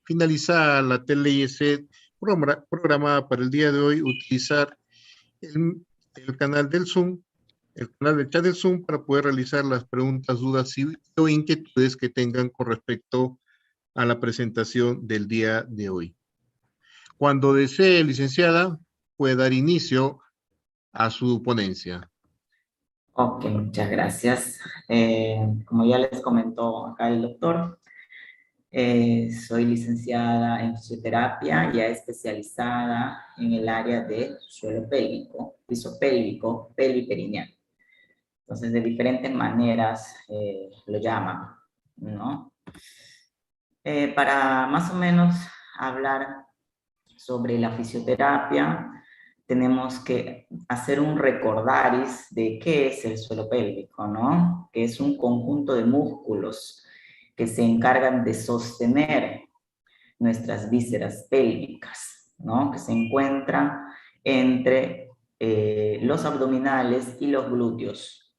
finalizada la TLIS programada para el día de hoy, utilizar el, el canal del Zoom, el canal de chat del Zoom para poder realizar las preguntas, dudas o inquietudes que tengan con respecto a la presentación del día de hoy. Cuando desee, licenciada, puede dar inicio a su ponencia. Ok, muchas gracias. Como ya les comentó acá el doctor, soy licenciada en fisioterapia, ya especializada en el área de suelo pélvico, piso pélvico, pelviperineal. Entonces, de diferentes maneras lo llaman, ¿no? Para más o menos hablar sobre la fisioterapia, tenemos que hacer un recordaris de qué es el suelo pélvico, ¿no? Que es un conjunto de músculos que se encargan de sostener nuestras vísceras pélvicas, ¿no? Que se encuentran entre los abdominales y los glúteos.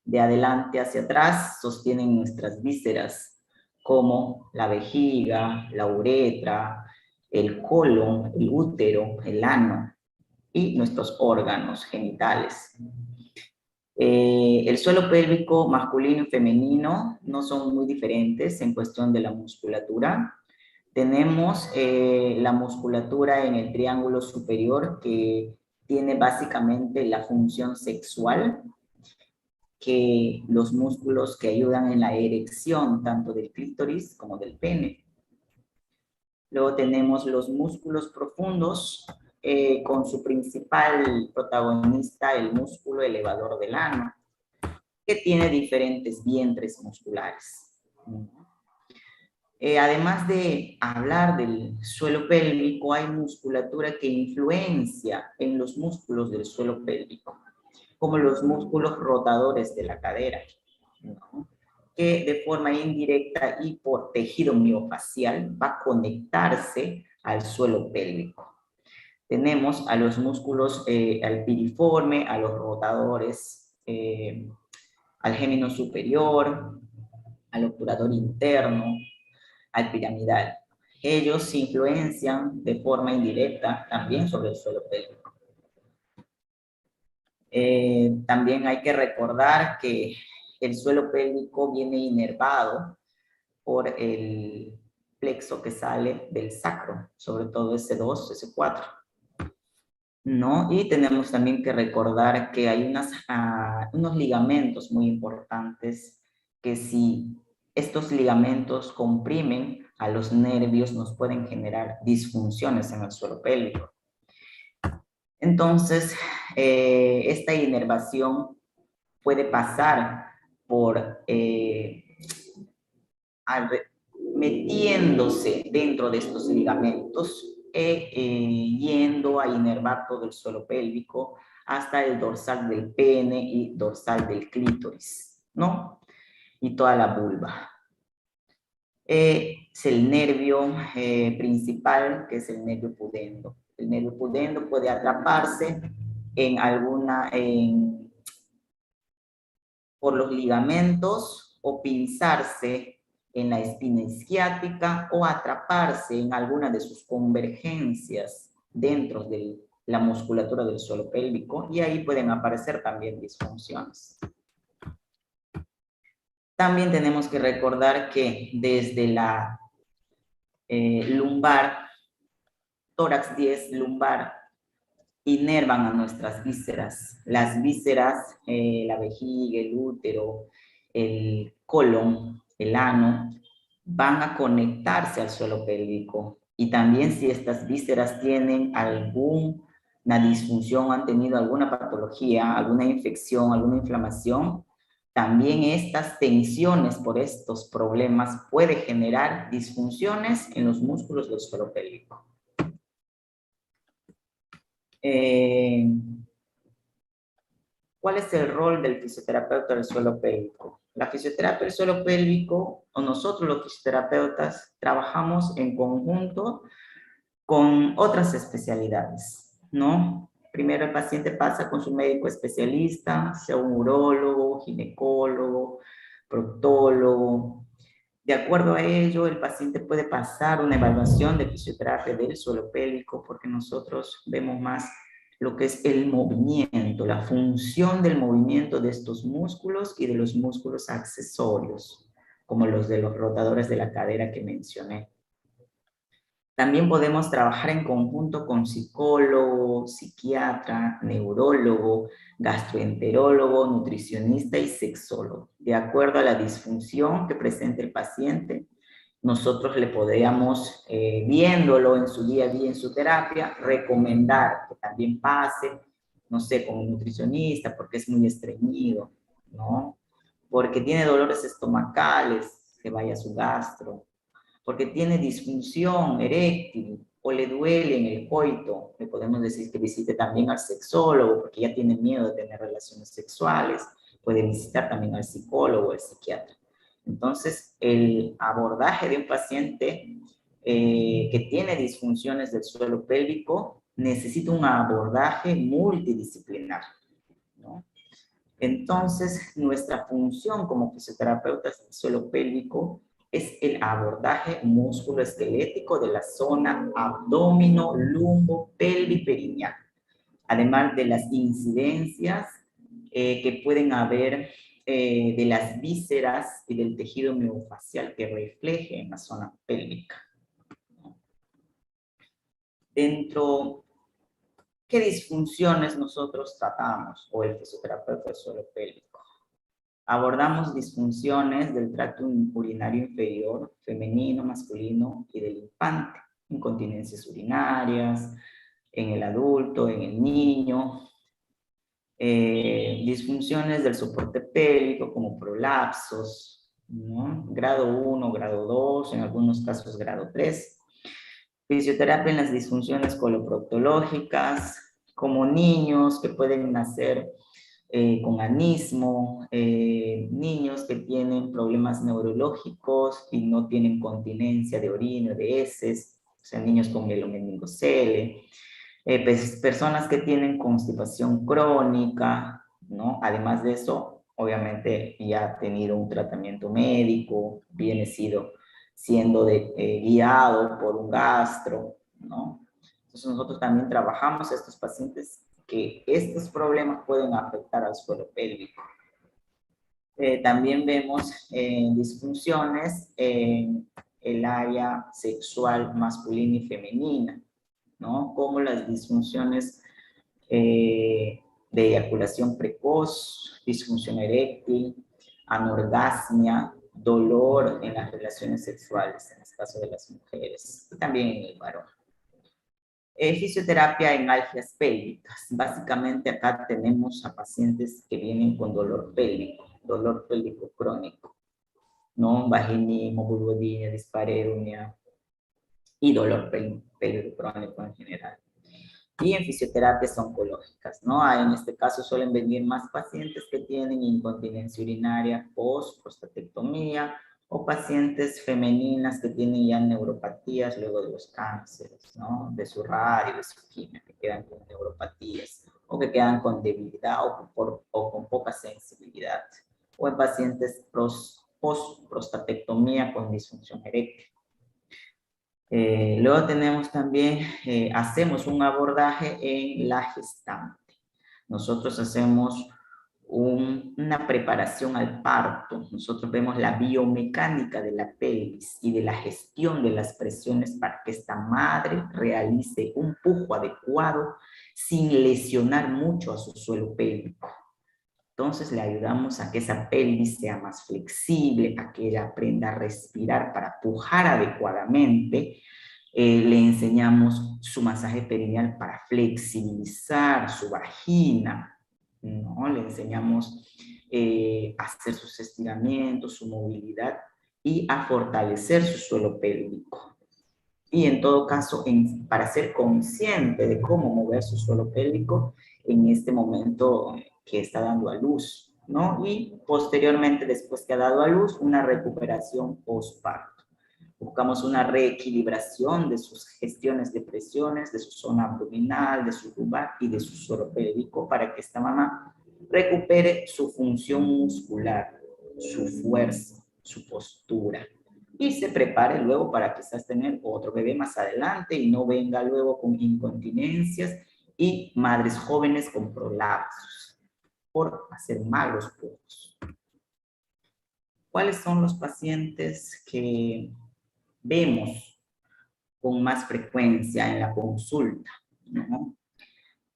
De adelante hacia atrás sostienen nuestras vísceras como la vejiga, la uretra, el colon, el útero, el ano y nuestros órganos genitales. El suelo pélvico masculino y femenino no son muy diferentes en cuestión de la musculatura. Tenemos la musculatura en el triángulo superior que tiene básicamente la función sexual, que los músculos que ayudan en la erección tanto del clítoris como del pene. Luego tenemos los músculos profundos, con su principal protagonista, el músculo elevador del ano, que tiene diferentes vientres musculares. Además de hablar del suelo pélvico, hay musculatura que influencia en los músculos del suelo pélvico, como los músculos rotadores de la cadera, ¿no? Que de forma indirecta y por tejido miofacial va a conectarse al suelo pélvico. Tenemos a los músculos, al piriforme, a los rotadores, al gémino superior, al obturador interno, al piramidal. Ellos influencian de forma indirecta también sobre el suelo pélvico. También hay que recordar que el suelo pélvico viene inervado por el plexo que sale del sacro, sobre todo S2, S4. ¿No? Y tenemos también que recordar que hay unos ligamentos muy importantes que si estos ligamentos comprimen a los nervios nos pueden generar disfunciones en el suelo pélvico. Entonces, esta inervación puede pasar por metiéndose dentro de estos ligamentos yendo a inervar todo el suelo pélvico hasta el dorsal del pene y dorsal del clítoris, ¿no? Y toda la vulva. Es el nervio principal, que es el nervio pudendo. El nervio pudendo puede atraparse por los ligamentos o pinzarse en la espina isquiática o atraparse en alguna de sus convergencias dentro de la musculatura del suelo pélvico, y ahí pueden aparecer también disfunciones. También tenemos que recordar que desde la lumbar, tórax 10 lumbar, inervan a nuestras vísceras. Las vísceras, la vejiga, el útero, el colon, el ano, van a conectarse al suelo pélvico. Y también si estas vísceras tienen alguna disfunción, han tenido alguna patología, alguna infección, alguna inflamación, también estas tensiones por estos problemas pueden generar disfunciones en los músculos del suelo pélvico. ¿Cuál es el rol del fisioterapeuta del suelo pélvico? La fisioterapia del suelo pélvico, o nosotros los fisioterapeutas, trabajamos en conjunto con otras especialidades, ¿no? Primero el paciente pasa con su médico especialista, sea un urólogo, ginecólogo, proctólogo, De acuerdo a ello, el paciente puede pasar una evaluación de fisioterapia del suelo pélvico porque nosotros vemos más lo que es el movimiento, la función del movimiento de estos músculos y de los músculos accesorios, como los de los rotadores de la cadera que mencioné. También podemos trabajar en conjunto con psicólogo, psiquiatra, neurólogo, gastroenterólogo, nutricionista y sexólogo. De acuerdo a la disfunción que presente el paciente, nosotros le podríamos, viéndolo en su día a día en su terapia, recomendar que también pase, no sé, con un nutricionista porque es muy estreñido, ¿no? Porque tiene dolores estomacales, que vaya a su gastro, porque tiene disfunción eréctil o le duele en el coito, le podemos decir que visite también al sexólogo porque ya tiene miedo de tener relaciones sexuales, puede visitar también al psicólogo o al psiquiatra. Entonces, el abordaje de un paciente que tiene disfunciones del suelo pélvico necesita un abordaje multidisciplinar, ¿no? Entonces, nuestra función como fisioterapeutas del suelo pélvico es el abordaje musculoesquelético de la zona abdomino, lumbo, pelviperineal, además de las incidencias que pueden haber de las vísceras y del tejido miofascial que refleje en la zona pélvica. Dentro, ¿qué disfunciones nosotros tratamos o el fisioterapeuta del suelo pélvico? Abordamos disfunciones del tracto urinario inferior, femenino, masculino y del infante, incontinencias urinarias, en el adulto, en el niño, disfunciones del soporte pélvico como prolapsos, ¿no? Grado 1, grado 2, en algunos casos grado 3. Fisioterapia en las disfunciones coloproctológicas, como niños que pueden nacer con anismo, niños que tienen problemas neurológicos y no tienen continencia de orina, de heces, o sea, niños con mielomeningocele, personas que tienen constipación crónica, ¿no? Además de eso, obviamente ya ha tenido un tratamiento médico, viene siendo guiado por un gastro, ¿no? Entonces nosotros también trabajamos a estos pacientes que estos problemas pueden afectar al suelo pélvico. También vemos disfunciones en el área sexual masculina y femenina, ¿no? Como las disfunciones de eyaculación precoz, disfunción eréctil, anorgasmia, dolor en las relaciones sexuales, en el caso de las mujeres, y también en el varón. Fisioterapia en algias pélvicas. Básicamente acá tenemos a pacientes que vienen con dolor pélvico crónico, ¿no? Vaginismo, vulvodynia, dispareunia y dolor pélvico crónico en general. Y en fisioterapias oncológicas, ¿no? En este caso suelen venir más pacientes que tienen incontinencia urinaria post-prostatectomía o pacientes femeninas que tienen ya neuropatías luego de los cánceres, ¿no? De su radio, de su quimio, que quedan con neuropatías o que quedan con debilidad o con poca sensibilidad. O en pacientes post-prostatectomía con disfunción eréctil. Luego tenemos también, hacemos un abordaje en la gestante. Nosotros hacemos una preparación al parto. Nosotros vemos la biomecánica de la pelvis y de la gestión de las presiones para que esta madre realice un pujo adecuado sin lesionar mucho a su suelo pélvico. Entonces le ayudamos a que esa pelvis sea más flexible, a que ella aprenda a respirar para pujar adecuadamente. Le enseñamos su masaje perineal para flexibilizar su vagina, ¿no? Le enseñamos a hacer sus estiramientos, su movilidad y a fortalecer su suelo pélvico. Y en todo caso, para ser consciente de cómo mover su suelo pélvico en este momento que está dando a luz, ¿no? Y posteriormente, después que ha dado a luz, una recuperación postparto. Buscamos una reequilibración de sus gestiones de presiones, de su zona abdominal, de su lumbar y de su suelo pélvico para que esta mamá recupere su función muscular, su fuerza, su postura, y se prepare luego para quizás tener otro bebé más adelante y no venga luego con incontinencias y madres jóvenes con prolapsos por hacer malos puntos. ¿Cuáles son los pacientes que vemos con más frecuencia en la consulta, ¿no?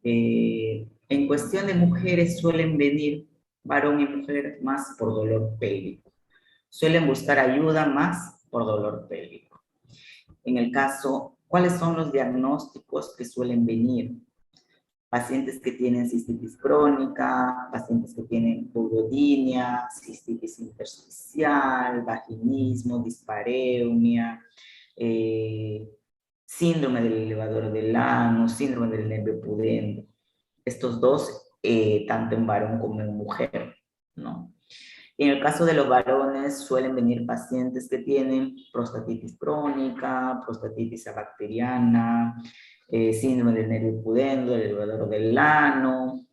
En cuestión de mujeres suelen venir varón y mujer más por dolor pélvico. Suelen buscar ayuda más por dolor pélvico. En el caso, ¿cuáles son los diagnósticos que suelen venir? Pacientes que tienen cistitis crónica, pacientes que tienen vulvodynia, cistitis intersticial, vaginismo, dispareunia, síndrome del elevador del ano, síndrome del nervio pudendo. Estos dos, tanto en varón como en mujer, ¿no? En el caso de los varones, suelen venir pacientes que tienen prostatitis crónica, prostatitis bacteriana, síndrome del nervio pudendo, del elevador del ano,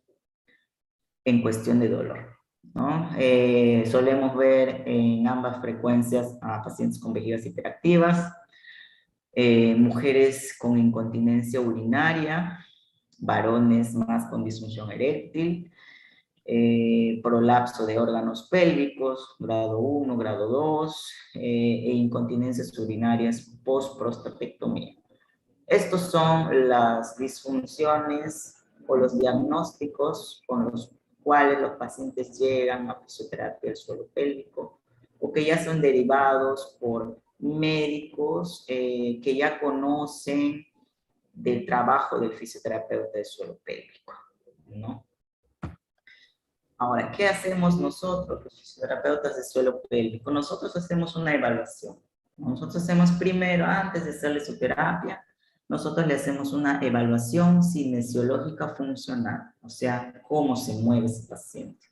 en cuestión de dolor, ¿no? Solemos ver en ambas frecuencias a pacientes con vejigas hiperactivas, mujeres con incontinencia urinaria, varones más con disfunción eréctil, prolapso de órganos pélvicos, grado 1, grado 2, e incontinencias urinarias post-prostatectomía. Estos son las disfunciones o los diagnósticos con los cuales los pacientes llegan a fisioterapia del suelo pélvico o que ya son derivados por médicos que ya conocen del trabajo del fisioterapeuta del suelo pélvico, ¿no? Ahora, ¿qué hacemos nosotros, los fisioterapeutas de suelo pélvico? Nosotros hacemos una evaluación. Nosotros hacemos primero, antes de hacerle su terapia, nosotros le hacemos una evaluación cinesiológica funcional, o sea, cómo se mueve ese paciente,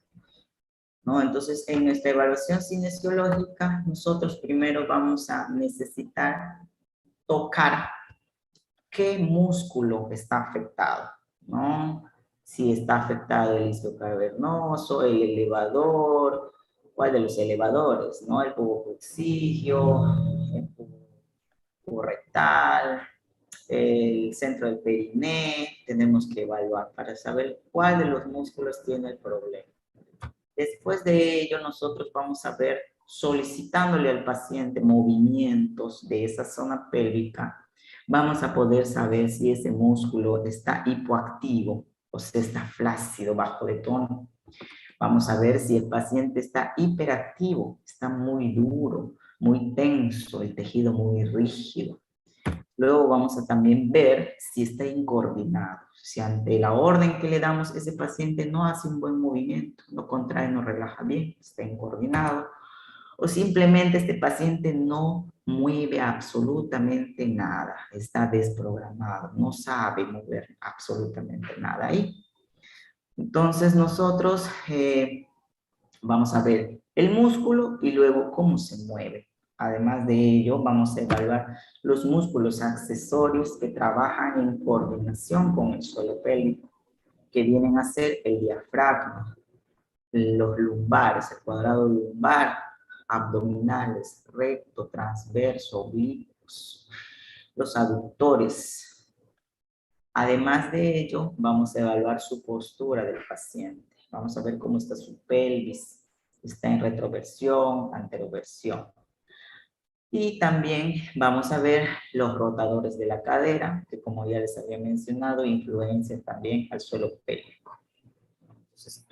¿no? Entonces, en nuestra evaluación cinesiológica, nosotros primero vamos a necesitar tocar qué músculo está afectado, ¿no? Si está afectado el isquio cavernoso, el elevador, ¿cuál de los elevadores? ¿No? El pubococcigio, el pubo rectal, el centro del periné. Tenemos que evaluar para saber cuál de los músculos tiene el problema. Después de ello, nosotros vamos a ver, solicitándole al paciente movimientos de esa zona pélvica, vamos a poder saber si ese músculo está hipoactivo o si está flácido, bajo de tono. Vamos a ver si el paciente está hiperactivo, está muy duro, muy tenso, el tejido muy rígido. Luego vamos a también ver si está incoordinado. Si ante la orden que le damos ese paciente no hace un buen movimiento, no contrae, no relaja bien, está incoordinado. O simplemente este paciente no mueve absolutamente nada, está desprogramado, no sabe mover absolutamente nada ahí. Entonces nosotros vamos a ver el músculo y luego cómo se mueve. Además de ello, vamos a evaluar los músculos accesorios que trabajan en coordinación con el suelo pélvico, que vienen a ser el diafragma, los lumbares, el cuadrado lumbar, abdominales, recto, transverso, oblicuos, los aductores. Además de ello, vamos a evaluar su postura del paciente. Vamos a ver cómo está su pelvis, está en retroversión, anteroversión. Y también vamos a ver los rotadores de la cadera, que como ya les había mencionado, influencian también al suelo pélvico. Entonces,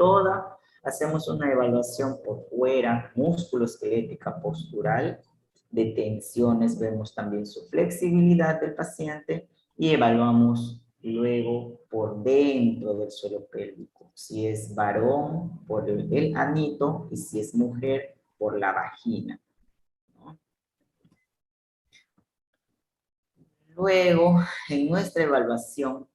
hacemos una evaluación por fuera, músculo-esquelética postural, de tensiones, vemos también su flexibilidad del paciente y evaluamos luego por dentro del suelo pélvico, si es varón por el anito y si es mujer por la vagina. Luego, en nuestra evaluación,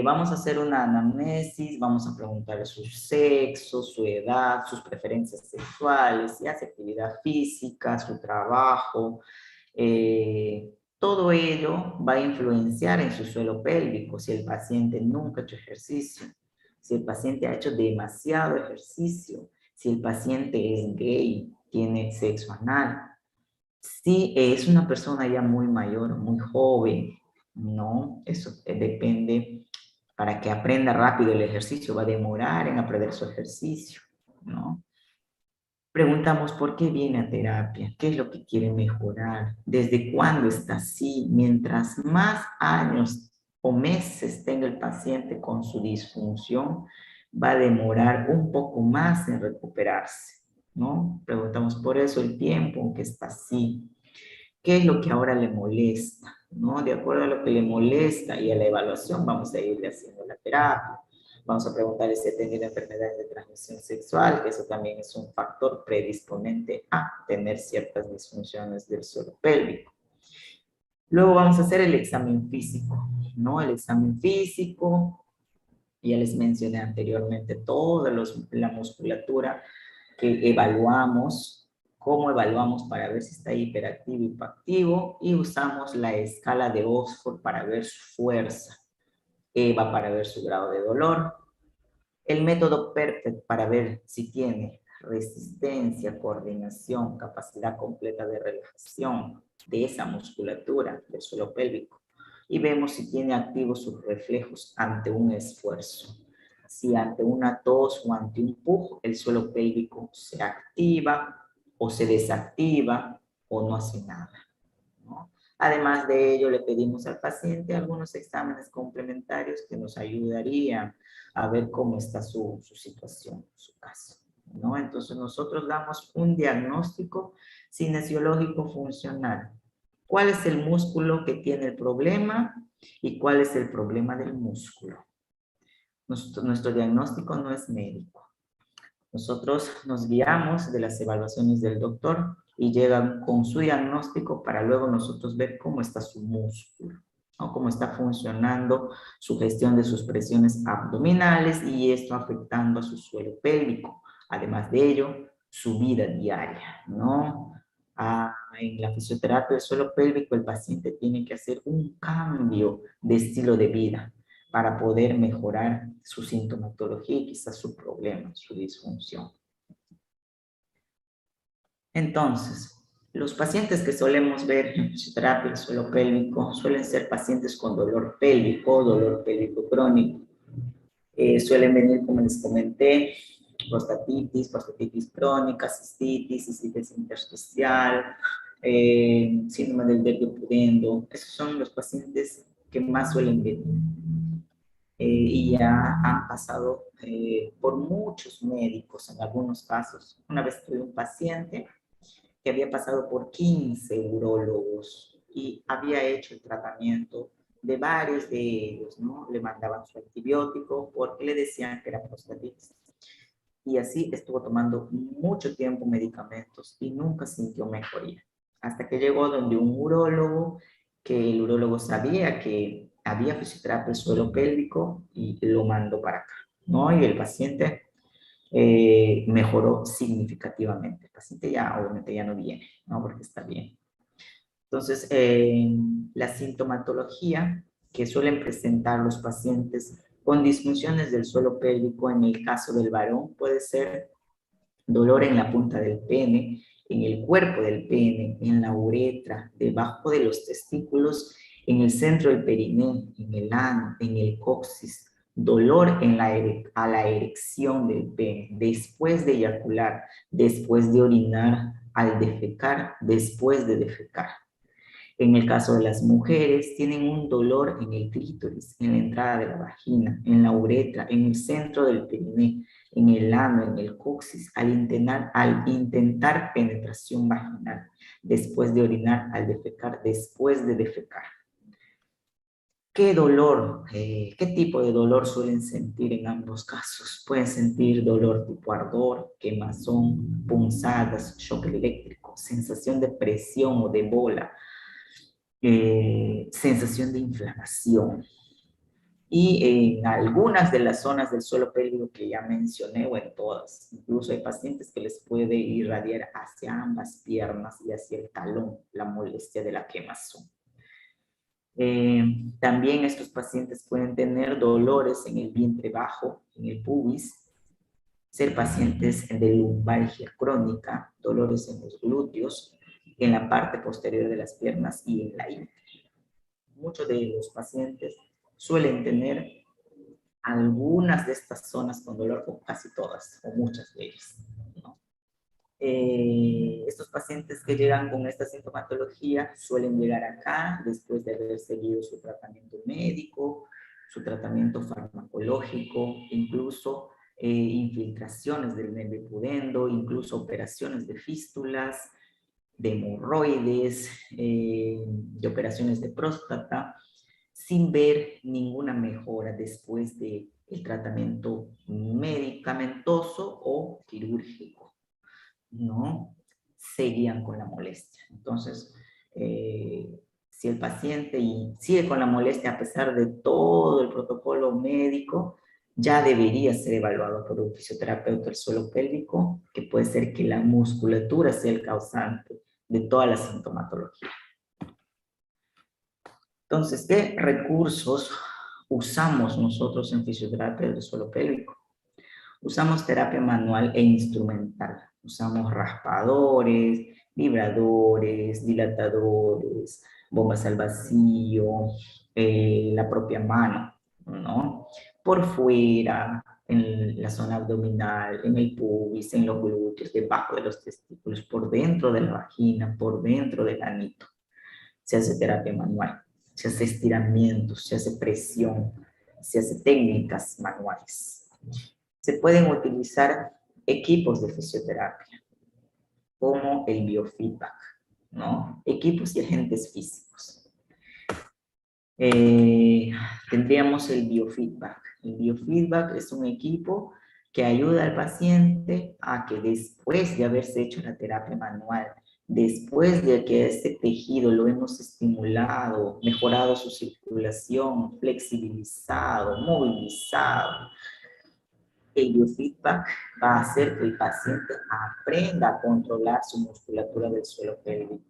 vamos a hacer una anamnesis, vamos a preguntar su sexo, su edad, sus preferencias sexuales, si hace actividad física, su trabajo. Todo ello va a influenciar en su suelo pélvico, si el paciente nunca ha hecho ejercicio, si el paciente ha hecho demasiado ejercicio, si el paciente es gay, tiene sexo anal. Si es una persona ya muy mayor, muy joven, no, eso depende. Para que aprenda rápido el ejercicio, va a demorar en aprender su ejercicio, ¿no? Preguntamos por qué viene a terapia, qué es lo que quiere mejorar, desde cuándo está así. Mientras más años o meses tenga el paciente con su disfunción, va a demorar un poco más en recuperarse, ¿no? Preguntamos por eso el tiempo en que está así. ¿Qué es lo que ahora le molesta? ¿No? De acuerdo a lo que le molesta y a la evaluación, vamos a irle haciendo la terapia. Vamos a preguntarle si ha tenido enfermedades de transmisión sexual, que eso también es un factor predisponente a tener ciertas disfunciones del suelo pélvico. Luego vamos a hacer el examen físico, ¿no? El examen físico, ya les mencioné anteriormente toda la musculatura que evaluamos, cómo evaluamos para ver si está hiperactivo, hipoactivo, y usamos la escala de Oxford para ver su fuerza, EVA para ver su grado de dolor, el método PERFECT para ver si tiene resistencia, coordinación, capacidad completa de relajación de esa musculatura del suelo pélvico, y vemos si tiene activos sus reflejos ante un esfuerzo. Si ante una tos o ante un pujo, el suelo pélvico se activa o se desactiva o no hace nada, ¿no? Además de ello, le pedimos al paciente algunos exámenes complementarios que nos ayudarían a ver cómo está su situación, su caso, ¿no? Entonces nosotros damos un diagnóstico cinesiológico funcional. ¿Cuál es el músculo que tiene el problema y cuál es el problema del músculo? Nuestro diagnóstico no es médico. Nosotros nos guiamos de las evaluaciones del doctor y llegan con su diagnóstico para luego nosotros ver cómo está su músculo, ¿no? Cómo está funcionando su gestión de sus presiones abdominales y esto afectando a su suelo pélvico. Además de ello, su vida diaria, ¿no? En la fisioterapia del suelo pélvico el paciente tiene que hacer un cambio de estilo de vida para poder mejorar su sintomatología y quizás su problema, su disfunción. Entonces, los pacientes que solemos ver en fisioterapia del suelo pélvico suelen ser pacientes con dolor pélvico crónico. Suelen venir, como les comenté, prostatitis crónica, cistitis intersticial, síndrome del nervio pudendo. Esos son los pacientes que más suelen venir. Y ya han pasado por muchos médicos en algunos casos. Una vez tuve un paciente que había pasado por 15 urólogos y había hecho el tratamiento de varios de ellos, ¿no? Le mandaban su antibiótico porque le decían que era prostatitis. Y así estuvo tomando mucho tiempo medicamentos y nunca sintió mejoría. Hasta que llegó donde un urólogo, que el urólogo sabía que había fisioterapia del suelo pélvico y lo mandó para acá, ¿no? Y el paciente mejoró significativamente. El paciente ya, obviamente, ya no viene, ¿no? Porque está bien. Entonces, la sintomatología que suelen presentar los pacientes con disfunciones del suelo pélvico, en el caso del varón, puede ser dolor en la punta del pene, en el cuerpo del pene, en la uretra, debajo de los testículos, en el centro del periné, en el ano, en el coxis, dolor a la erección del pene, después de eyacular, después de orinar, al defecar, después de defecar. En el caso de las mujeres, tienen un dolor en el clítoris, en la entrada de la vagina, en la uretra, en el centro del periné, en el ano, en el coxis, al intentar penetración vaginal, después de orinar, al defecar, después de defecar. ¿Qué dolor, qué tipo de dolor suelen sentir en ambos casos? Pueden sentir dolor tipo ardor, quemazón, punzadas, shock eléctrico, sensación de presión o de bola, sensación de inflamación. Y en algunas de las zonas del suelo pélvico que ya mencioné, o en todas, incluso hay pacientes que les puede irradiar hacia ambas piernas y hacia el talón la molestia de la quemazón. También estos pacientes pueden tener dolores en el vientre bajo, en el pubis, ser pacientes de lumbalgia crónica, dolores en los glúteos, en la parte posterior de las piernas y en la ingle. Muchos de los pacientes suelen tener algunas de estas zonas con dolor, o casi todas, o muchas de ellas, ¿no? Estos pacientes que llegan con esta sintomatología suelen llegar acá después de haber seguido su tratamiento médico, su tratamiento farmacológico, incluso infiltraciones del nervio pudendo, incluso operaciones de fístulas, de hemorroides, de operaciones de próstata, sin ver ninguna mejora después del tratamiento medicamentoso o quirúrgico, ¿no? Seguían con la molestia. Entonces, si el paciente sigue con la molestia a pesar de todo el protocolo médico, ya debería ser evaluado por un fisioterapeuta del suelo pélvico, que puede ser que la musculatura sea el causante de toda la sintomatología. Entonces, ¿qué recursos usamos nosotros en fisioterapia del suelo pélvico? Usamos terapia manual e instrumental. Usamos raspadores, vibradores, dilatadores, bombas al vacío, la propia mano, ¿no? Por fuera, en la zona abdominal, en el pubis, en los glúteos, debajo de los testículos, por dentro de la vagina, por dentro del anito. Se hace terapia manual, se hace estiramientos, se hace presión, se hace técnicas manuales. Se pueden utilizar equipos de fisioterapia, como el biofeedback, ¿no? Equipos y agentes físicos. Tendríamos el biofeedback. El biofeedback es un equipo que ayuda al paciente a que después de haberse hecho la terapia manual, después de que este tejido lo hemos estimulado, mejorado su circulación, flexibilizado, movilizado, el biofeedback va a hacer que el paciente aprenda a controlar su musculatura del suelo pélvico.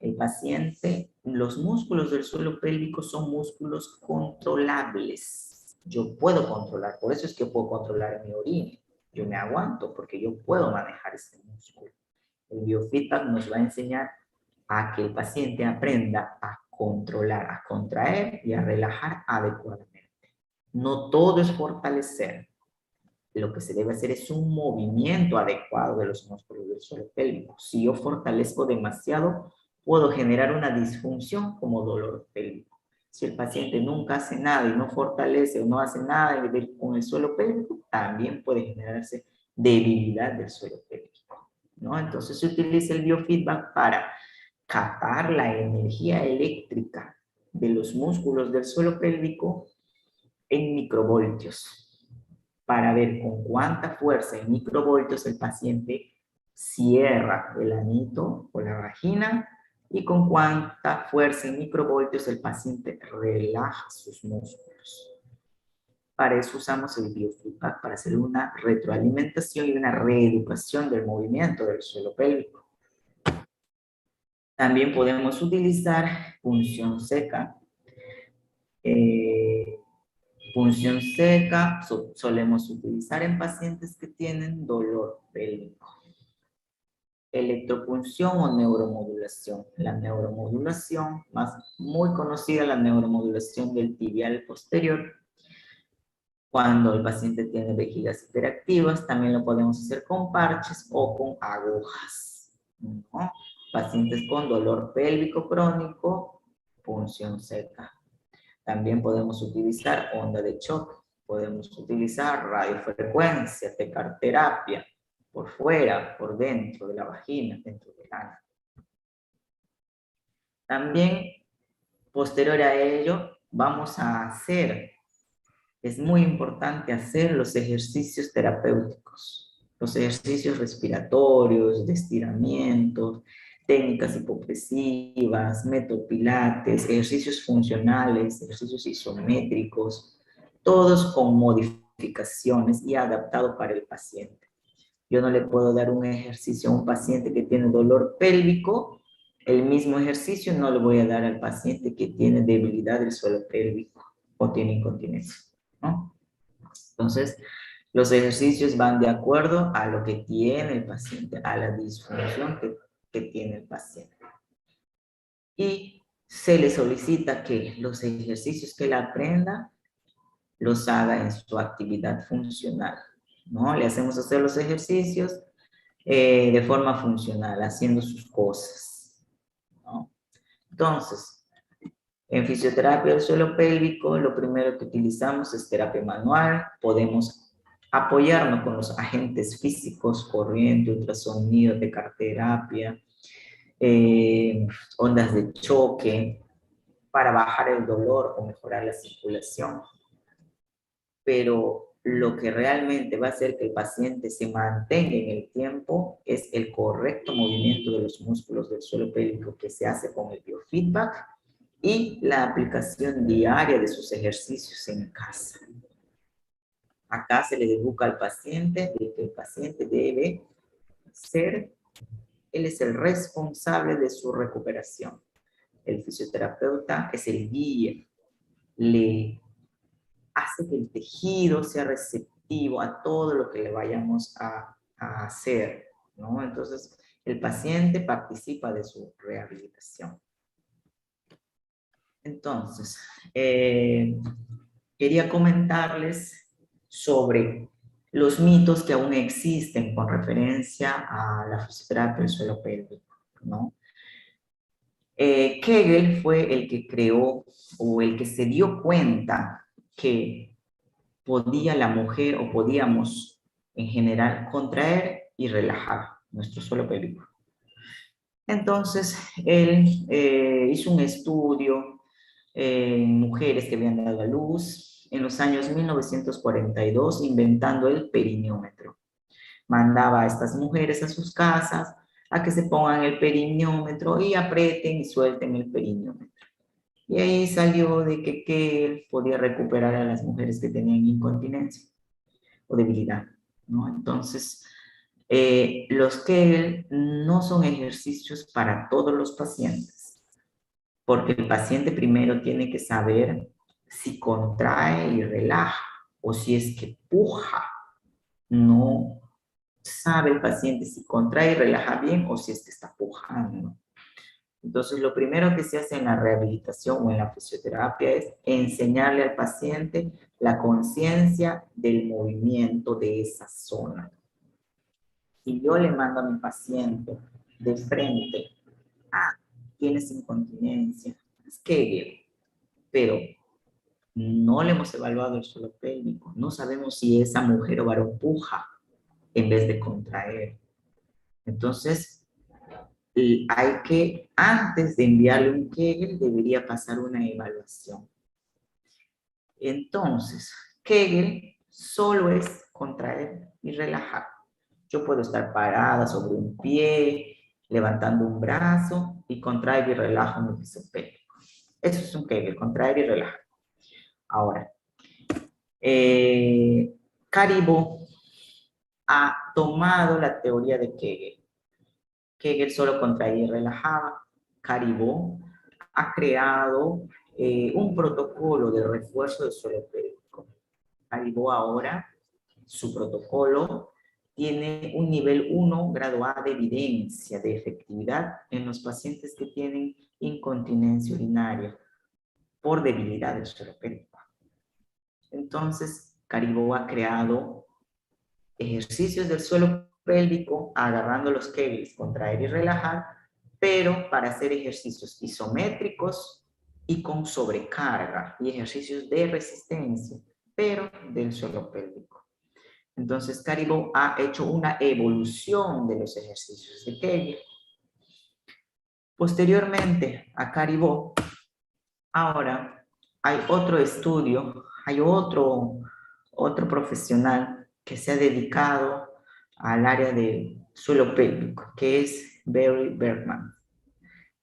El paciente, los músculos del suelo pélvico son músculos controlables. Yo puedo controlar, por eso es que puedo controlar mi orina. Yo me aguanto porque yo puedo manejar ese músculo. El biofeedback nos va a enseñar a que el paciente aprenda a controlar, a contraer y a relajar adecuadamente. No todo es fortalecer. Lo que se debe hacer es un movimiento adecuado de los músculos del suelo pélvico. Si yo fortalezco demasiado, puedo generar una disfunción como dolor pélvico. Si el paciente nunca hace nada y no fortalece o no hace nada con el suelo pélvico, también puede generarse debilidad del suelo pélvico, ¿no? Entonces se utiliza el biofeedback para captar la energía eléctrica de los músculos del suelo pélvico en microvoltios, para ver con cuánta fuerza en microvoltios el paciente cierra el anito o la vagina y con cuánta fuerza en microvoltios el paciente relaja sus músculos. Para eso usamos el biofeedback, para hacer una retroalimentación y una reeducación del movimiento del suelo pélvico. También podemos utilizar punción seca. Punción seca solemos utilizar en pacientes que tienen dolor pélvico. Electropunción o neuromodulación. La neuromodulación, muy conocida, la neuromodulación del tibial posterior. Cuando el paciente tiene vejigas hiperactivas, también lo podemos hacer con parches o con agujas, ¿no? Pacientes con dolor pélvico crónico, punción seca. También podemos utilizar onda de choque, podemos utilizar radiofrecuencia, tecarterapia, por fuera, por dentro de la vagina, dentro del ano. También, posterior a ello, vamos a hacer, es muy importante hacer los ejercicios terapéuticos, los ejercicios respiratorios, de estiramientos, técnicas hipopresivas, método pilates, ejercicios funcionales, ejercicios isométricos, todos con modificaciones y adaptados para el paciente. Yo no le puedo dar un ejercicio a un paciente que tiene dolor pélvico, el mismo ejercicio no le voy a dar al paciente que tiene debilidad del suelo pélvico o tiene incontinencia, ¿no? Entonces, los ejercicios van de acuerdo a lo que tiene el paciente, a la disfunción que que tiene el paciente. Y se le solicita que los ejercicios que él aprenda los haga en su actividad funcional, ¿no? Le hacemos hacer los ejercicios de forma funcional, haciendo sus cosas, ¿no? Entonces, en fisioterapia del suelo pélvico, lo primero que utilizamos es terapia manual. Podemos apoyarnos con los agentes físicos, corriente, ultrasonido, tecarterapia, ondas de choque, para bajar el dolor o mejorar la circulación. Pero lo que realmente va a hacer que el paciente se mantenga en el tiempo es el correcto movimiento de los músculos del suelo pélvico que se hace con el biofeedback y la aplicación diaria de sus ejercicios en casa. Acá se le educa al paciente de que el paciente debe ser, él es el responsable de su recuperación. El fisioterapeuta es el guía, le hace que el tejido sea receptivo a todo lo que le vayamos a hacer, ¿no? Entonces, el paciente participa de su rehabilitación. Entonces, quería comentarles sobre los mitos que aún existen con referencia a la fisioterapia del suelo pélvico, ¿no? Kegel fue el que creó o el que se dio cuenta que podía la mujer o podíamos en general contraer y relajar nuestro suelo pélvico. Entonces, él hizo un estudio en mujeres que habían dado a luz en los años 1942, inventando el perineómetro. Mandaba a estas mujeres a sus casas a que se pongan el perineómetro y aprieten y suelten el perineómetro. Y ahí salió de que él podía recuperar a las mujeres que tenían incontinencia o debilidad, ¿no? Entonces, los Kegel no son ejercicios para todos los pacientes, porque el paciente primero tiene que saber si contrae y relaja, o si es que puja. No sabe el paciente si contrae y relaja bien, o si es que está pujando. Entonces, lo primero que se hace en la rehabilitación o en la fisioterapia es enseñarle al paciente la conciencia del movimiento de esa zona. Si yo le mando a mi paciente de frente, tienes incontinencia, es Kegel, pero no le hemos evaluado el suelo pélvico, no sabemos si esa mujer o varón puja en vez de contraer. Entonces, hay que, antes de enviarle un Kegel, debería pasar una evaluación. Entonces, Kegel solo es contraer y relajar. Yo puedo estar parada sobre un pie, levantando un brazo y contraer y relajo mi piso pélvico. Eso es un Kegel, contraer y relajar. Ahora, Caribou ha tomado la teoría de Kegel. Kegel solo contraía y relajaba. Caribou ha creado un protocolo de refuerzo del suelo pélvico. Caribou ahora, su protocolo tiene un nivel 1, grado A de evidencia de efectividad en los pacientes que tienen incontinencia urinaria por debilidad del suelo pélvico. Entonces, Caribou ha creado ejercicios del suelo pélvico agarrando los Kegels, contraer y relajar, pero para hacer ejercicios isométricos y con sobrecarga y ejercicios de resistencia, pero del suelo pélvico. Entonces, Caribou ha hecho una evolución de los ejercicios de Kegel. Posteriormente a Caribou, ahora hay otro estudio, hay otro profesional que se ha dedicado al área del suelo pélvico, que es Barry Bergman.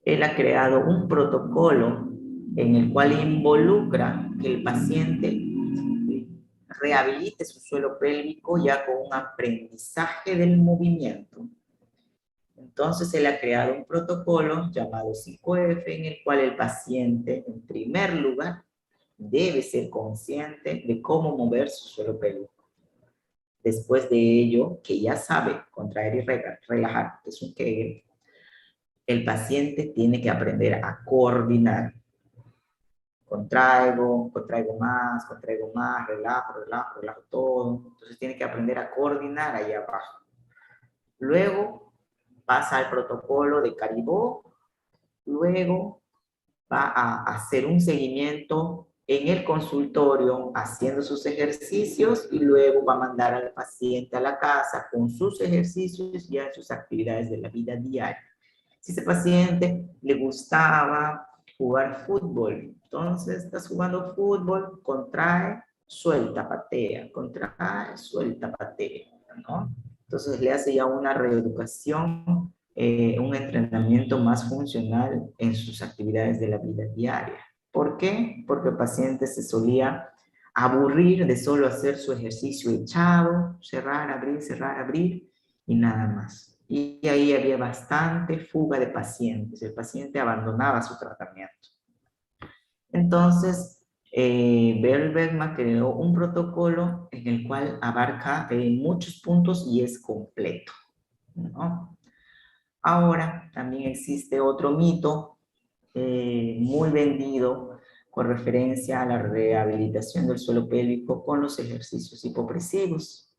Él ha creado un protocolo en el cual involucra que el paciente rehabilite su suelo pélvico ya con un aprendizaje del movimiento. Entonces, él ha creado un protocolo llamado 5F, en el cual el paciente, en primer lugar, debe ser consciente de cómo mover su suelo pélvico. Después de ello, que ya sabe contraer y relajar, que es un Kegel, el paciente tiene que aprender a coordinar. Contraigo más, relajo todo. Entonces tiene que aprender a coordinar ahí abajo. Luego pasa al protocolo de Caribou. Luego va a hacer un seguimiento en el consultorio haciendo sus ejercicios y luego va a mandar al paciente a la casa con sus ejercicios y a sus actividades de la vida diaria. Si ese paciente le gustaba jugar fútbol, entonces estás jugando fútbol, contrae, suelta, patea, contrae, suelta, patea, ¿no? Entonces le hace ya una reeducación, un entrenamiento más funcional en sus actividades de la vida diaria. ¿Por qué? Porque el paciente se solía aburrir de solo hacer su ejercicio echado, cerrar, abrir y nada más. Y ahí había bastante fuga de pacientes. El paciente abandonaba su tratamiento. Entonces, Bergman creó un protocolo en el cual abarca muchos puntos y es completo, ¿no? Ahora, también existe otro mito muy vendido con referencia a la rehabilitación del suelo pélvico con los ejercicios hipopresivos.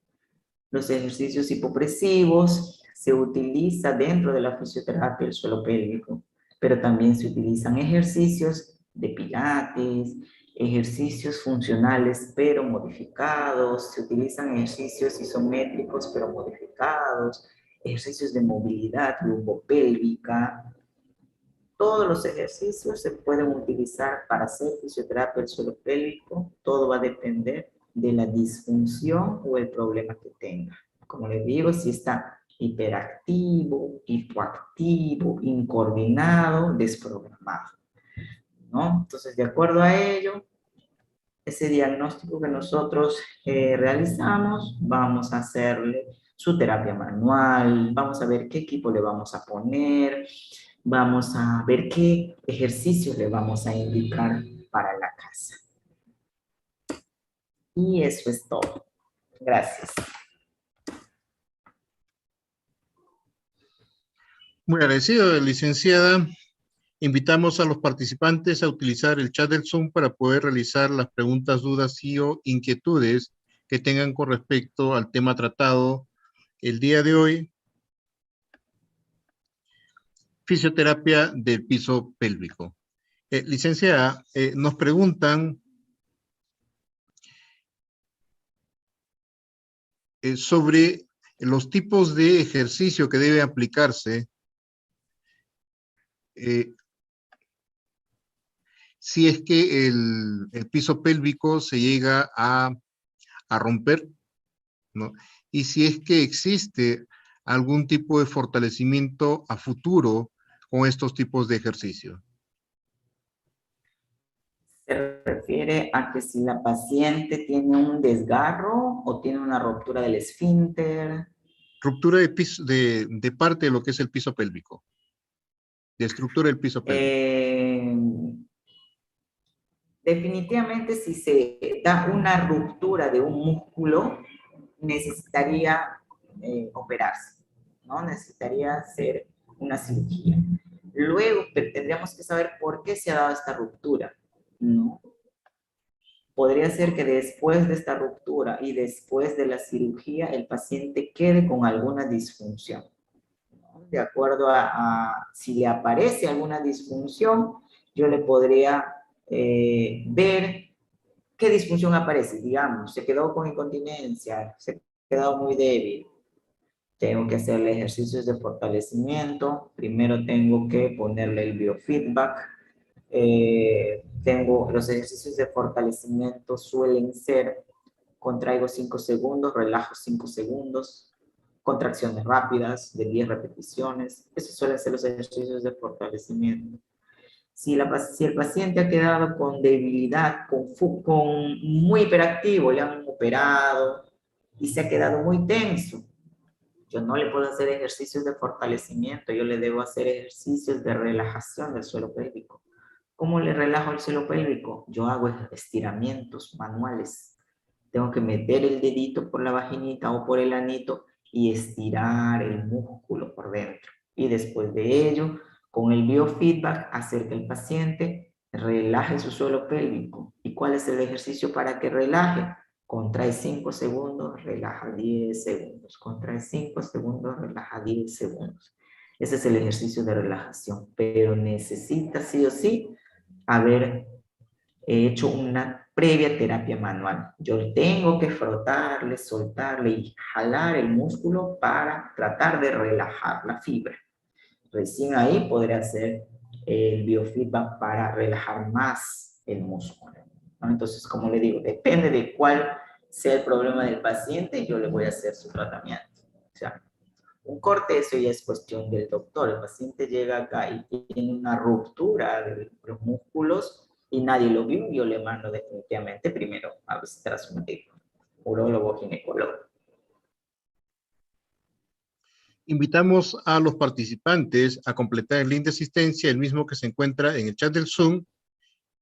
Los ejercicios hipopresivos se utiliza dentro de la fisioterapia del suelo pélvico, pero también se utilizan ejercicios de pilates, ejercicios funcionales pero modificados, se utilizan ejercicios isométricos pero modificados, ejercicios de movilidad lumbopélvica. Todos los ejercicios se pueden utilizar para hacer fisioterapia del suelo pélvico, todo va a depender de la disfunción o el problema que tenga. Como les digo, si está hiperactivo, hipoactivo, incoordinado, desprogramado, ¿no? Entonces, de acuerdo a ello, ese diagnóstico que nosotros realizamos, vamos a hacerle su terapia manual, vamos a ver qué equipo le vamos a poner, vamos a ver qué ejercicios le vamos a indicar para la casa. Y eso es todo. Gracias. Muy agradecido, licenciada. Invitamos a los participantes a utilizar el chat del Zoom para poder realizar las preguntas, dudas y o inquietudes que tengan con respecto al tema tratado el día de hoy, fisioterapia del piso pélvico. Licenciada, nos preguntan sobre los tipos de ejercicio que debe aplicarse si es que el piso pélvico se llega a romper, ¿no? Y si es que existe algún tipo de fortalecimiento a futuro con estos tipos de ejercicio. Se refiere a que si la paciente tiene un desgarro o tiene una ruptura del esfínter. Ruptura de parte de lo que es el piso pélvico. De estructura del piso pélvico. Definitivamente si se da una ruptura de un músculo, necesitaría operarse, ¿no? Necesitaría hacer una cirugía. Luego tendríamos que saber por qué se ha dado esta ruptura, ¿no? Podría ser que después de esta ruptura y después de la cirugía el paciente quede con alguna disfunción, ¿no? De acuerdo a si le aparece alguna disfunción, yo le podría ver qué disfunción aparece. Digamos, se quedó con incontinencia, se ha quedado muy débil. Tengo que hacerle ejercicios de fortalecimiento. Primero tengo que ponerle el biofeedback. Tengo los ejercicios de fortalecimiento suelen ser contraigo 5 segundos, relajo 5 segundos, contracciones rápidas de 10 repeticiones. Esos suelen ser los ejercicios de fortalecimiento. Si el paciente ha quedado con debilidad, con muy hiperactivo, le han operado y se ha quedado muy tenso, yo no le puedo hacer ejercicios de fortalecimiento, yo le debo hacer ejercicios de relajación del suelo pélvico. ¿Cómo le relajo el suelo pélvico? Yo hago estiramientos manuales. Tengo que meter el dedito por la vaginita o por el anito y estirar el músculo por dentro. Y después de ello, Con el biofeedback, hacer que el paciente relaje su suelo pélvico. ¿Y cuál es el ejercicio para que relaje? Contrae 5 segundos, relaja 10 segundos. Contrae 5 segundos, relaja 10 segundos. Ese es el ejercicio de relajación. Pero necesita sí o sí haber hecho una previa terapia manual. Yo tengo que frotarle, soltarle y jalar el músculo para tratar de relajar la fibra. Recién ahí podré hacer el biofeedback para relajar más el músculo, ¿no? Entonces, como le digo, depende de cuál sea el problema del paciente, yo le voy a hacer su tratamiento. O sea, un corte, eso ya es cuestión del doctor. El paciente llega acá y tiene una ruptura de los músculos y nadie lo vio, yo le mando definitivamente primero a visitar a su médico, urólogo o ginecólogo. Invitamos a los participantes a completar el link de asistencia, el mismo que se encuentra en el chat del Zoom,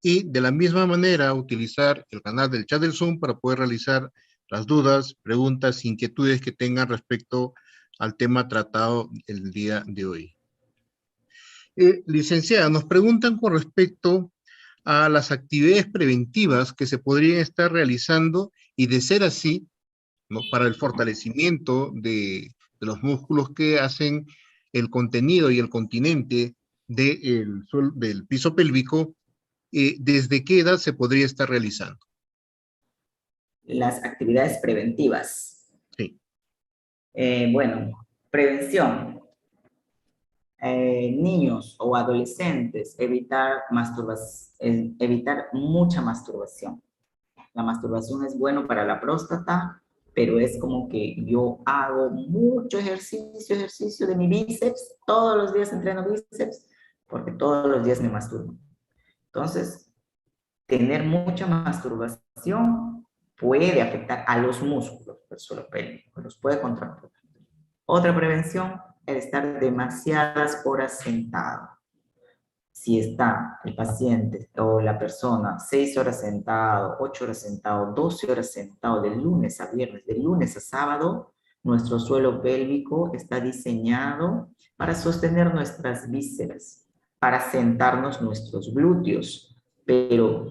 y de la misma manera utilizar el canal del chat del Zoom para poder realizar las dudas, preguntas, inquietudes que tengan respecto al tema tratado el día de hoy. Licenciada, nos preguntan con respecto a las actividades preventivas que se podrían estar realizando y de ser así, ¿no?, para el fortalecimiento de los músculos que hacen el contenido y el continente del piso pélvico, ¿desde qué edad se podría estar realizando? Las actividades preventivas. Sí. Bueno, prevención. Niños o adolescentes, evitar mucha masturbación. La masturbación es bueno para la próstata, pero es como que yo hago mucho ejercicio de mi bíceps, todos los días entreno bíceps, porque todos los días me masturbo. Entonces, tener mucha masturbación puede afectar a los músculos del suelo pélvico, los puede contracturar. Otra prevención, el estar demasiadas horas sentado. Si está el paciente o la persona 6 horas sentado, 8 horas sentado, 12 horas sentado de lunes a viernes, de lunes a sábado, nuestro suelo pélvico está diseñado para sostener nuestras vísceras, para sentarnos nuestros glúteos, pero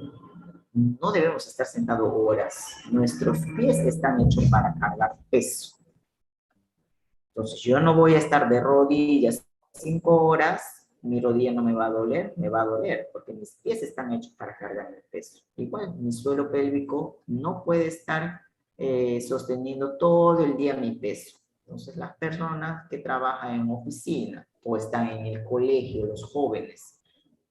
no debemos estar sentados horas. Nuestros pies están hechos para cargar peso. Entonces, yo no voy a estar de rodillas 5 horas, mi rodilla no me va a doler, me va a doler, porque mis pies están hechos para cargar el peso. Igual, mi suelo pélvico no puede estar sosteniendo todo el día mi peso. Entonces, las personas que trabajan en oficina o están en el colegio, los jóvenes,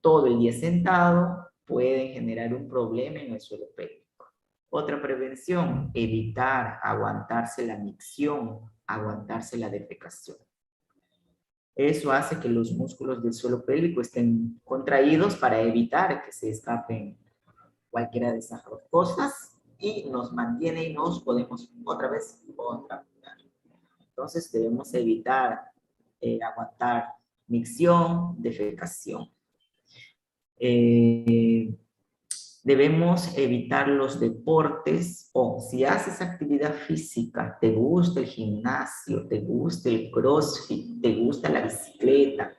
todo el día sentado, pueden generar un problema en el suelo pélvico. Otra prevención, evitar aguantarse la micción, aguantarse la defecación. Eso hace que los músculos del suelo pélvico estén contraídos para evitar que se escapen cualquiera de esas dos cosas y nos mantiene y nos podemos otra vez contracturar. Entonces debemos evitar aguantar micción, defecación. Debemos evitar los deportes o si haces actividad física, te gusta el gimnasio, te gusta el crossfit, te gusta la bicicleta,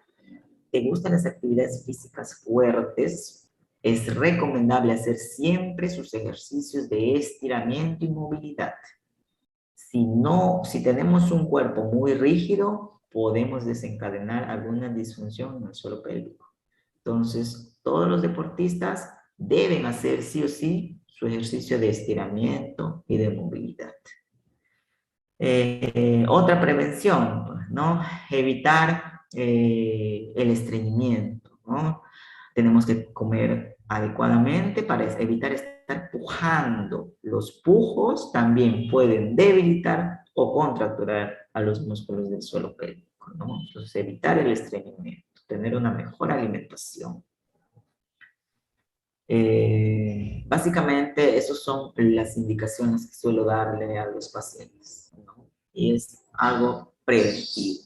te gustan las actividades físicas fuertes, es recomendable hacer siempre sus ejercicios de estiramiento y movilidad. Si tenemos un cuerpo muy rígido, podemos desencadenar alguna disfunción en el suelo pélvico. Entonces, todos los deportistas deben hacer sí o sí su ejercicio de estiramiento y de movilidad. Otra prevención, ¿no? Evitar el estreñimiento, ¿no? Tenemos que comer adecuadamente para evitar estar pujando. Los pujos también pueden debilitar o contracturar a los músculos del suelo pélvico, ¿no? Entonces, evitar el estreñimiento, tener una mejor alimentación. Básicamente, esas son las indicaciones que suelo darle a los pacientes, ¿no? Y es algo preventivo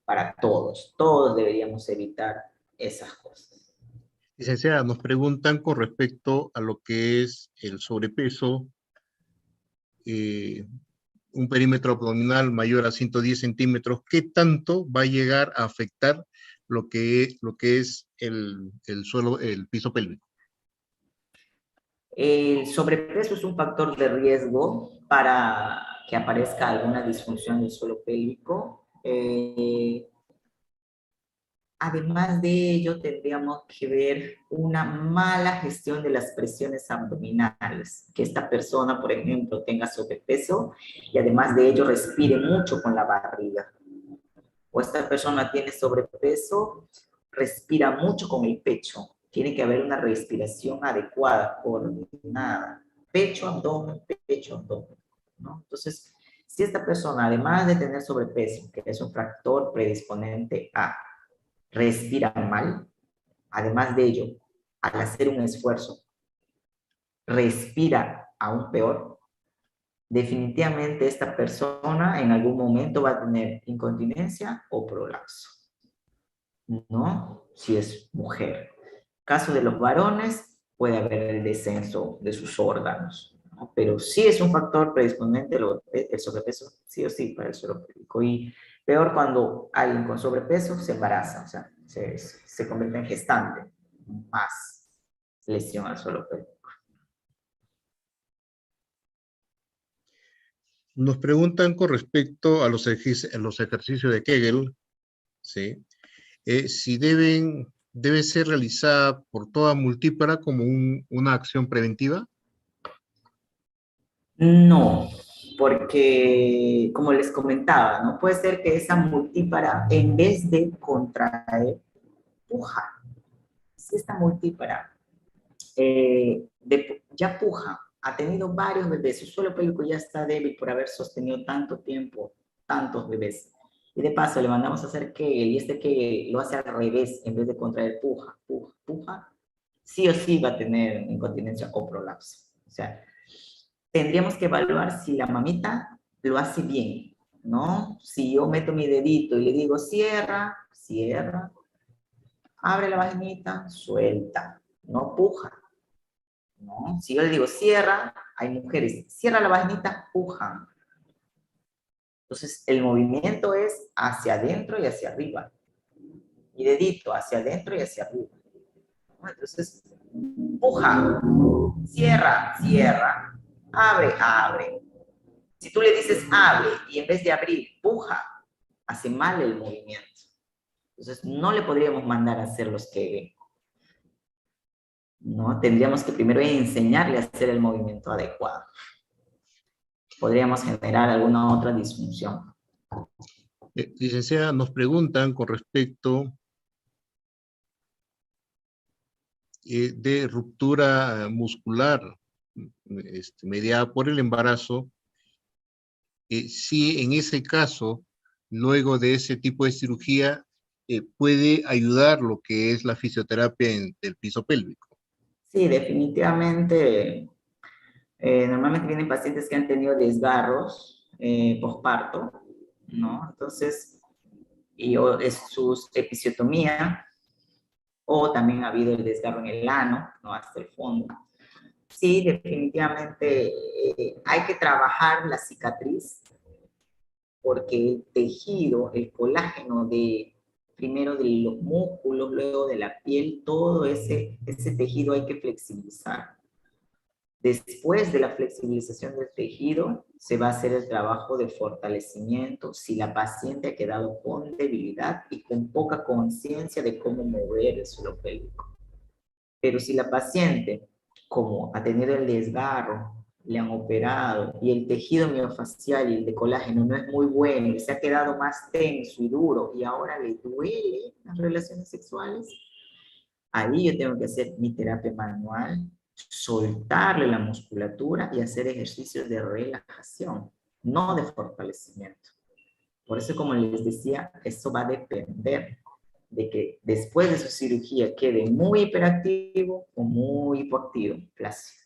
para todos. Todos deberíamos evitar esas cosas. Licenciada, nos preguntan con respecto a lo que es el sobrepeso, un perímetro abdominal mayor a 110 centímetros, ¿qué tanto va a llegar a afectar lo que es el suelo, el piso pélvico. El sobrepeso es un factor de riesgo para que aparezca alguna disfunción del suelo pélvico. Además de ello, tendríamos que ver una mala gestión de las presiones abdominales, que esta persona, por ejemplo, tenga sobrepeso y además de ello respire mucho con la barriga. O esta persona tiene sobrepeso, respira mucho con el pecho. Tiene que haber una respiración adecuada, coordinada. Pecho, abdomen, pecho, abdomen, ¿no? Entonces, si esta persona, además de tener sobrepeso, que es un factor predisponente a respira mal, además de ello, al hacer un esfuerzo, respira aún peor, definitivamente esta persona en algún momento va a tener incontinencia o prolapso, ¿no? Si es mujer. Caso de los varones, puede haber el descenso de sus órganos, ¿no? Pero sí es un factor predisponente el sobrepeso, sí o sí, para el suelo pélvico. Y peor cuando alguien con sobrepeso se embaraza, o sea, se convierte en gestante, más lesión al suelo pélvico. Nos preguntan con respecto a los ejercicios de Kegel, ¿sí? Si debe ser realizada por toda multípara como una acción preventiva. No, porque como les comentaba, no puede ser que esa multípara, en vez de contraer, puja. Si esta multípara ya puja, ha tenido varios bebés, su suelo pélvico ya está débil por haber sostenido tanto tiempo, tantos bebés. Y de paso le mandamos a hacer Kegel, y este Kegel lo hace al revés, en vez de contraer puja, puja, puja, sí o sí va a tener incontinencia o prolapso. O sea, tendríamos que evaluar si la mamita lo hace bien, ¿no? Si yo meto mi dedito y le digo cierra, cierra, abre la vaginita, suelta, no puja, ¿no? Si yo le digo cierra, hay mujeres, cierra la vaginita, pujan. Entonces, el movimiento es hacia adentro y hacia arriba. Mi dedito hacia adentro y hacia arriba. Entonces, puja, cierra, cierra, abre, abre. Si tú le dices abre y en vez de abrir, puja, hace mal el movimiento. Entonces, no le podríamos mandar a hacer los que no, tendríamos que primero enseñarle a hacer el movimiento adecuado. Podríamos generar alguna otra disfunción. Licenciada, nos preguntan con respecto de ruptura muscular mediada por el embarazo, si en ese caso, luego de ese tipo de cirugía, puede ayudar lo que es la fisioterapia del piso pélvico. Sí, definitivamente. Normalmente vienen pacientes que han tenido desgarros posparto, ¿no? Entonces, o es su episiotomía, o también ha habido el desgarro en el ano, ¿no? Hasta el fondo. Sí, definitivamente hay que trabajar la cicatriz porque el tejido, el colágeno primero de los músculos, luego de la piel, todo ese tejido hay que flexibilizar. Después de la flexibilización del tejido, se va a hacer el trabajo de fortalecimiento si la paciente ha quedado con debilidad y con poca conciencia de cómo mover el suelo pélvico. Pero si la paciente, como ha tenido el desgarro, le han operado y el tejido miofacial y el de colágeno no es muy bueno y se ha quedado más tenso y duro y ahora le duele las relaciones sexuales, ahí yo tengo que hacer mi terapia manual, soltarle la musculatura y hacer ejercicios de relajación, no de fortalecimiento. Por eso, como les decía, eso va a depender de que después de su cirugía quede muy hiperactivo o muy hipoactivo, flácido.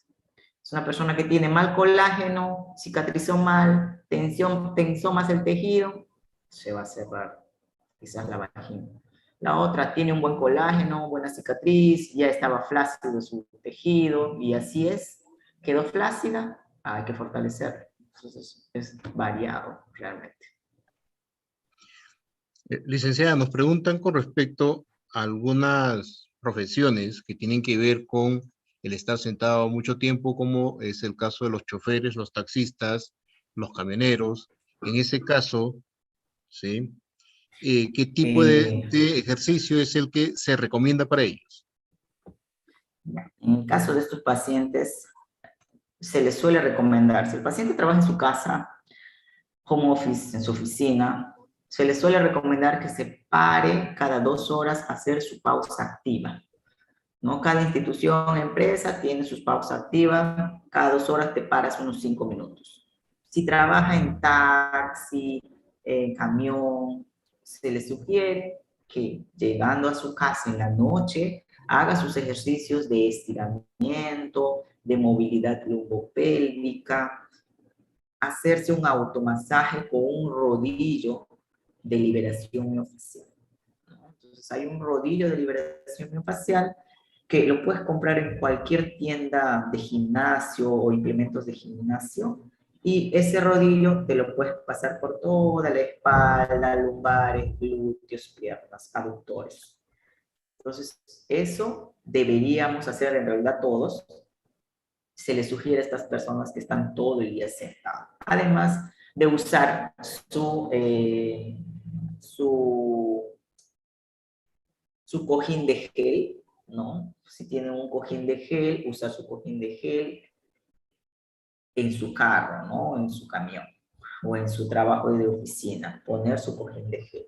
Es una persona que tiene mal colágeno, cicatrizó mal, tensó más el tejido, se va a cerrar quizás la vagina. La otra tiene un buen colágeno, buena cicatriz, ya estaba flácido su tejido, y así es, quedó flácida, hay que fortalecer. Entonces es variado realmente. Licenciada, nos preguntan con respecto a algunas profesiones que tienen que ver con el estar sentado mucho tiempo, como es el caso de los choferes, los taxistas, los camioneros. En ese caso, ¿sí? ¿Qué tipo Eh, de ejercicio es el que se recomienda para ellos? en el caso de estos pacientes, se les suele recomendar, si el paciente trabaja en su casa, home office, en su oficina, se les suele recomendar que se pare cada 2 horas a hacer su pausa activa, ¿no? Cada institución, empresa tiene sus pausas activas, cada 2 horas te paras unos 5 minutos. Si trabaja en taxi, en camión, se le sugiere que llegando a su casa en la noche haga sus ejercicios de estiramiento, de movilidad lumbopélvica, hacerse un automasaje con un rodillo de liberación miofascial, ¿no? Entonces hay un rodillo de liberación miofascial que lo puedes comprar en cualquier tienda de gimnasio o implementos de gimnasio, y ese rodillo te lo puedes pasar por toda la espalda, lumbares, glúteos, piernas, aductores. Entonces, eso deberíamos hacer en realidad todos. Se les sugiere a estas personas que están todo el día sentados. Además de usar su, su cojín de gel, ¿no? Si tienen un cojín de gel, usar su cojín de gel en su carro, ¿no? En su camión o en su trabajo de oficina, poner su cojín de gel.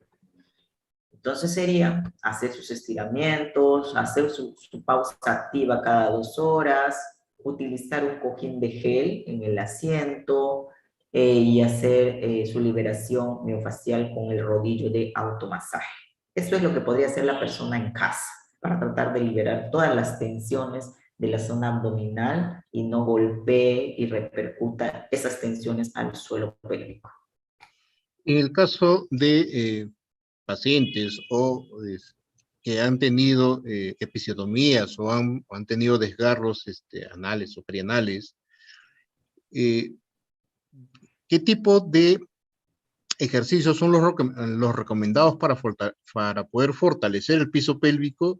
Entonces sería hacer sus estiramientos, hacer su pausa activa cada 2 horas, utilizar un cojín de gel en el asiento y hacer su liberación miofascial con el rodillo de automasaje. Eso es lo que podría hacer la persona en casa para tratar de liberar todas las tensiones de la zona abdominal y no golpee y repercuta esas tensiones al suelo pélvico. En el caso de pacientes que han tenido episiotomías o han tenido desgarros anales o perianales, eh, ¿qué tipo de ejercicios son los recomendados para poder fortalecer el piso pélvico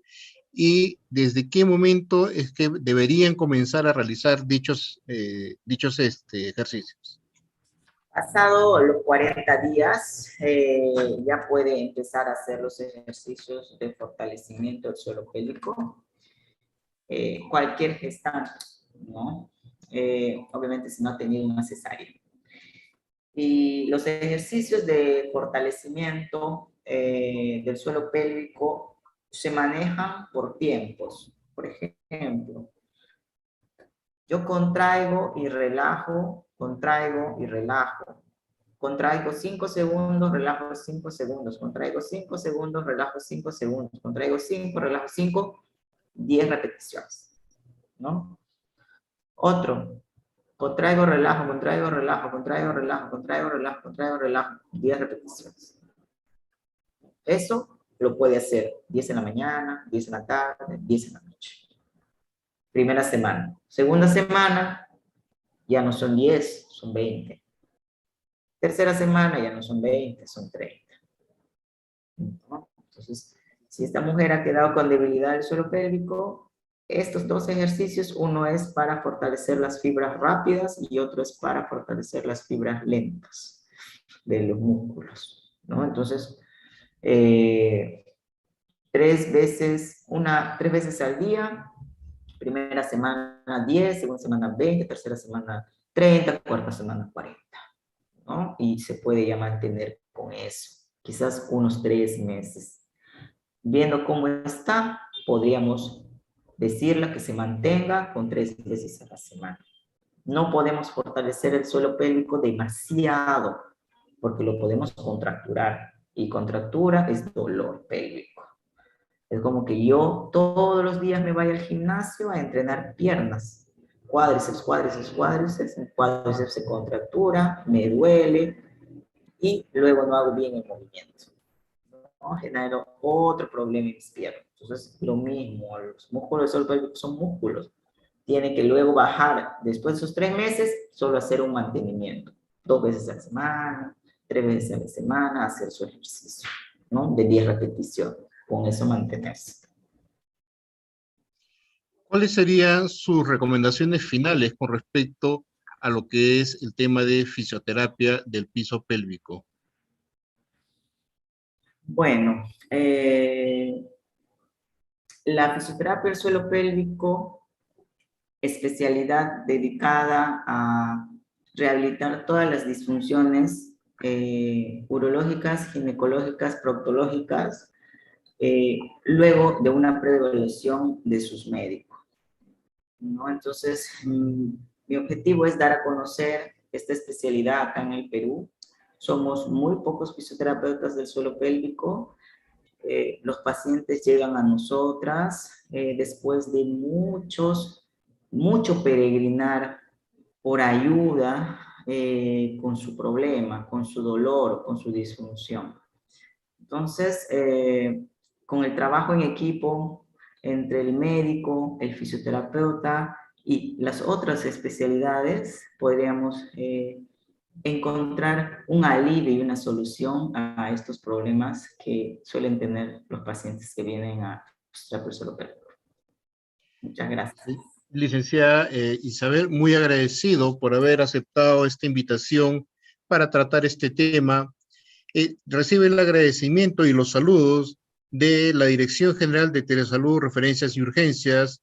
y desde qué momento es que deberían comenzar a realizar dichos ejercicios? Pasado los 40 días, ya puede empezar a hacer los ejercicios de fortalecimiento del suelo pélvico. Cualquier gestante, ¿no? Obviamente si no ha tenido una cesárea. Y los ejercicios de fortalecimiento del suelo pélvico se manejan por tiempos. Por ejemplo, yo contraigo y relajo, contraigo y relajo. Contraigo 5 segundos, relajo 5 segundos. Contraigo 5 segundos, relajo 5 segundos. Contraigo 5, relajo 5, 10 repeticiones, ¿no? Otro, contraigo, relajo, contraigo, relajo, contraigo, relajo, contraigo, relajo, contraigo, relajo, 10 repeticiones. Eso lo puede hacer 10 en la mañana, 10 en la tarde, 10 en la noche. Primera semana. Segunda semana, ya no son 10, son 20. Tercera semana ya no son 20, son 30. ¿No? Entonces, si esta mujer ha quedado con debilidad del suelo pélvico, estos dos ejercicios, uno es para fortalecer las fibras rápidas y otro es para fortalecer las fibras lentas de los músculos, ¿no? Entonces, 3 veces al día, primera semana 10, segunda semana 20, tercera semana 30, cuarta semana 40, ¿no? Y se puede ya mantener con eso, quizás unos 3 meses. Viendo cómo está, podríamos decirle que se mantenga con 3 veces a la semana. No podemos fortalecer el suelo pélvico demasiado, porque lo podemos contracturar, y contractura es dolor pélvico. Es como que yo todos los días me vaya al gimnasio a entrenar piernas. Cuádriceps, cuádriceps, cuádriceps, el cuádriceps se contractura, me duele, y luego no hago bien el movimiento, ¿no? Genero otro problema en mis piernas. Entonces, lo mismo, los músculos del suelo pélvico son músculos. Tiene que luego bajar, después de esos 3 meses, solo hacer un mantenimiento. 2 veces a la semana, 3 veces a la semana, hacer su ejercicio. ¿no? De 10 repeticiones. Con eso mantenerse. ¿Cuáles serían sus recomendaciones finales con respecto a lo que es el tema de fisioterapia del piso pélvico? Bueno, la fisioterapia del suelo pélvico, especialidad dedicada a rehabilitar todas las disfunciones urológicas, ginecológicas, proctológicas, luego de una preevaluación de sus médicos, ¿no? Entonces, mi objetivo es dar a conocer esta especialidad acá en el Perú. Somos muy pocos fisioterapeutas del suelo pélvico. Los pacientes llegan a nosotras después de mucho peregrinar por ayuda con su problema, con su dolor, con su disfunción. Entonces, con el trabajo en equipo entre el médico, el fisioterapeuta y las otras especialidades, podríamos encontrar un alivio y una solución a estos problemas que suelen tener los pacientes que vienen a fisioterapia suelo pélvico. Muchas gracias. Licenciada Isabel, muy agradecido por haber aceptado esta invitación para tratar este tema. Recibe el agradecimiento y los saludos de la Dirección General de Telesalud, Referencias y Urgencias,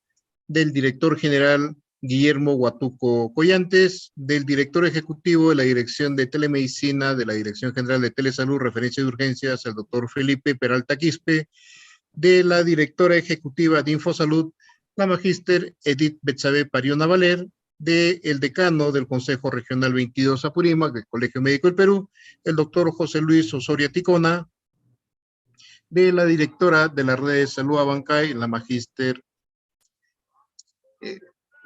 del director general Guillermo Huatuco Collantes, del director ejecutivo de la Dirección de Telemedicina de la Dirección General de Telesalud, Referencias y Urgencias, el doctor Felipe Peralta Quispe, de la directora ejecutiva de Infosalud, la magíster Edith Betsabe Pariona Valer, del decano del Consejo Regional 22 Apurímac, del Colegio Médico del Perú, el doctor José Luis Osorio Ticona, de la directora de la Red de Salud Abancay, la magíster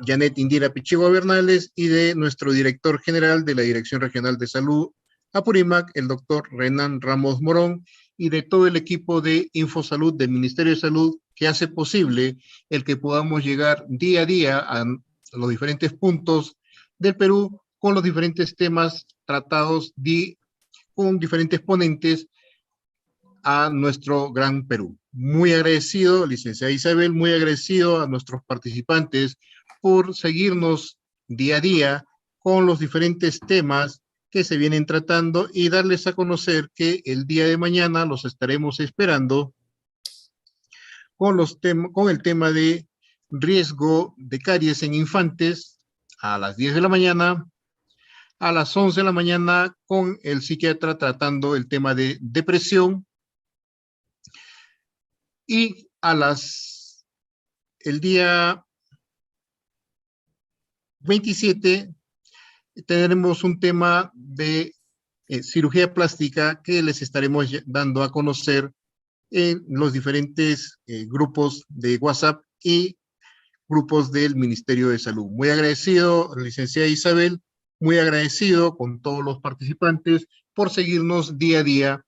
Janet Indira Pichigua Bernales, y de nuestro director general de la Dirección Regional de Salud Apurímac, el doctor Renan Ramos Morón, y de todo el equipo de Infosalud del Ministerio de Salud, que hace posible el que podamos llegar día a día a los diferentes puntos del Perú con los diferentes temas tratados con diferentes ponentes a nuestro gran Perú. Muy agradecido, licenciada Isabel, muy agradecido a nuestros participantes por seguirnos día a día con los diferentes temas que se vienen tratando y darles a conocer que el día de mañana los estaremos esperando con el tema de riesgo de caries en infantes a las 10 de la mañana, a las 11 de la mañana con el psiquiatra tratando el tema de depresión, y el día 27 tendremos un tema de cirugía plástica que les estaremos dando a conocer en los diferentes grupos de WhatsApp y grupos del Ministerio de Salud. Muy agradecido, licenciada Isabel, muy agradecido con todos los participantes por seguirnos día a día.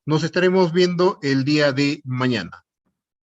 Nos estaremos viendo el día de mañana.